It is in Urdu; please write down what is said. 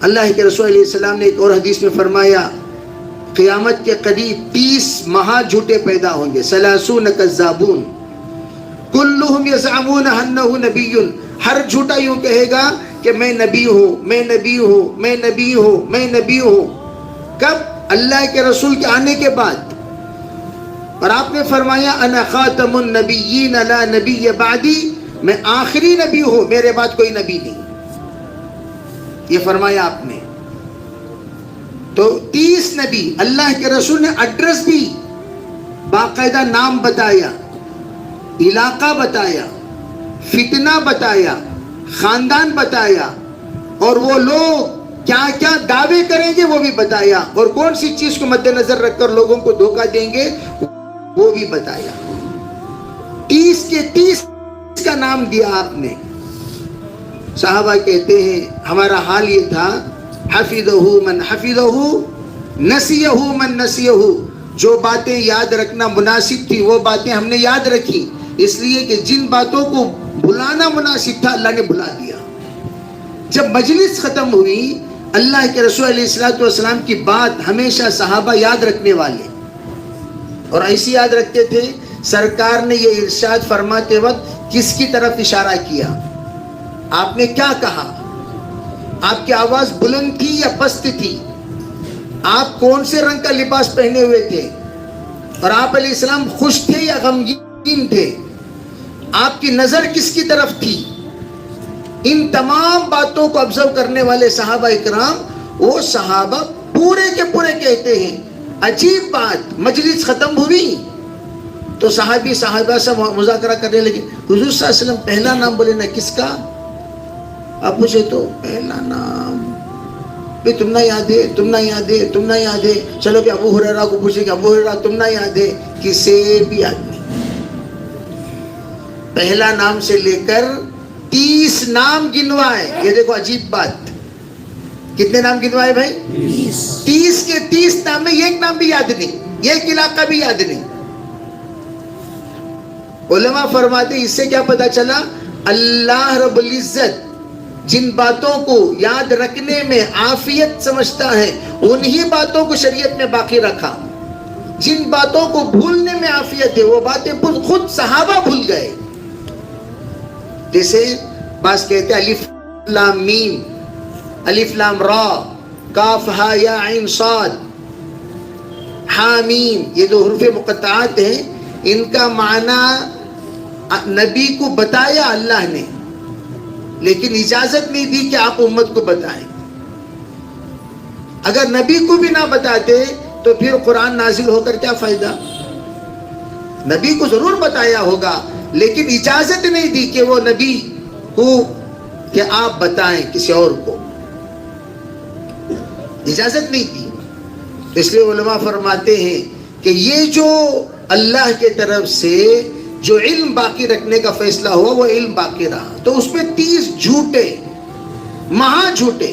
اللہ کے رسول علیہ السلام نے ایک اور حدیث میں فرمایا قیامت کے قریب 30 مہا جھوٹے پیدا ہوں گے، 30 کذابون کلہم یزعمون انہ نبی، ہر جھوٹا یوں کہے گا کہ میں نبی ہوں، میں نبی ہوں، میں نبی ہوں، میں نبی ہوں۔ کب؟ اللہ کے رسول کے آنے کے بعد۔ اور آپ نے فرمایا انا خاتم النبیین لا نبی بعدی، میں آخری نبی ہوں، میرے بعد کوئی نبی نہیں، یہ فرمایا آپ نے۔ تو 30 نبی، اللہ کے رسول نے ایڈریس بھی باقاعدہ، نام بتایا، علاقہ بتایا، فتنہ بتایا، خاندان بتایا، اور وہ لوگ کیا کیا دعوے کریں گے وہ بھی بتایا، اور کون سی چیز کو مد نظر رکھ کر لوگوں کو دھوکہ دیں گے وہ بھی بتایا۔ 30 کے 30 کا نام دیا آپ نے۔ صحابہ کہتے ہیں ہمارا حال یہ تھا حفظہ من حفظہ نسیہ من نسیہ، جو باتیں یاد رکھنا مناسب تھی وہ باتیں ہم نے یاد رکھی، اس لیے کہ جن باتوں کو بھلانا مناسب تھا اللہ نے بھلا دیا۔ جب مجلس ختم ہوئی، اللہ کے رسول علیہ السلام کی بات ہمیشہ صحابہ یاد رکھنے والے، اور ایسی یاد رکھتے تھے۔ سرکار نے یہ ارشاد فرماتے وقت کس کی طرف اشارہ کیا؟ آپ نے کیا کہا؟ آپ کی آواز بلند تھی یا پست تھی؟ آپ کون سے رنگ کا لباس پہنے ہوئے تھے؟ اور آپ علیہ السلام خوش تھے یا غمگین تھے؟ آپ کی نظر کس کی طرف تھی؟ ان تمام باتوں کو آبزرو کرنے والے صحابہ اکرام، وہ صحابہ پورے کے پورے کہتے ہیں۔ عجیب بات، مجلس ختم ہوئی تو صحابی صحابہ سے مذاکرہ کرنے لگے، حضور صلی اللہ علیہ وسلم پہلا نام بولے نا، کس کا؟ آپ پوچھے تو پہلا نام بھی تم نہ یاد ہے، تم نہ یاد ہے، تم نہ یاد ہے۔ چلو کہ ابو ہریرہ کو پوچھے کہ ابو ہریرہ تم نہ یاد ہے، کسے بھی یاد نہیں۔ پہلا نام سے لے کر 30 نام گنوائے۔ یہ دیکھو عجیب بات، کتنے نام گنوائے بھائی؟ 30 کے 30 نام میں ایک نام بھی یاد نہیں، ایک علاقہ بھی یاد نہیں۔ علماء فرماتے اس سے کیا پتا چلا؟ اللہ رب العزت جن باتوں کو یاد رکھنے میں عافیت سمجھتا ہے انہی باتوں کو شریعت میں باقی رکھا، جن باتوں کو بھولنے میں عافیت ہے وہ باتیں خود صحابہ بھول گئے۔ جیسے بعض کہتے ہیں الف لام میم، الف لام را، کاف ہا یا عین صاد، حامیم، یہ دو حروف مقطعات ہیں، ان کا معنی نبی کو بتایا اللہ نے، لیکن اجازت نہیں دی کہ آپ امت کو بتائیں۔ اگر نبی کو بھی نہ بتاتے تو پھر قرآن نازل ہو کر کیا فائدہ؟ نبی کو ضرور بتایا ہوگا لیکن اجازت نہیں دی کہ وہ نبی کو کہ آپ بتائیں کسی اور کو، اجازت نہیں دی۔ اس لیے علماء فرماتے ہیں کہ یہ جو اللہ کے طرف سے جو علم باقی رکھنے کا فیصلہ ہوا وہ علم باقی رہا، تو اس میں 30 جھوٹے، مہا جھوٹے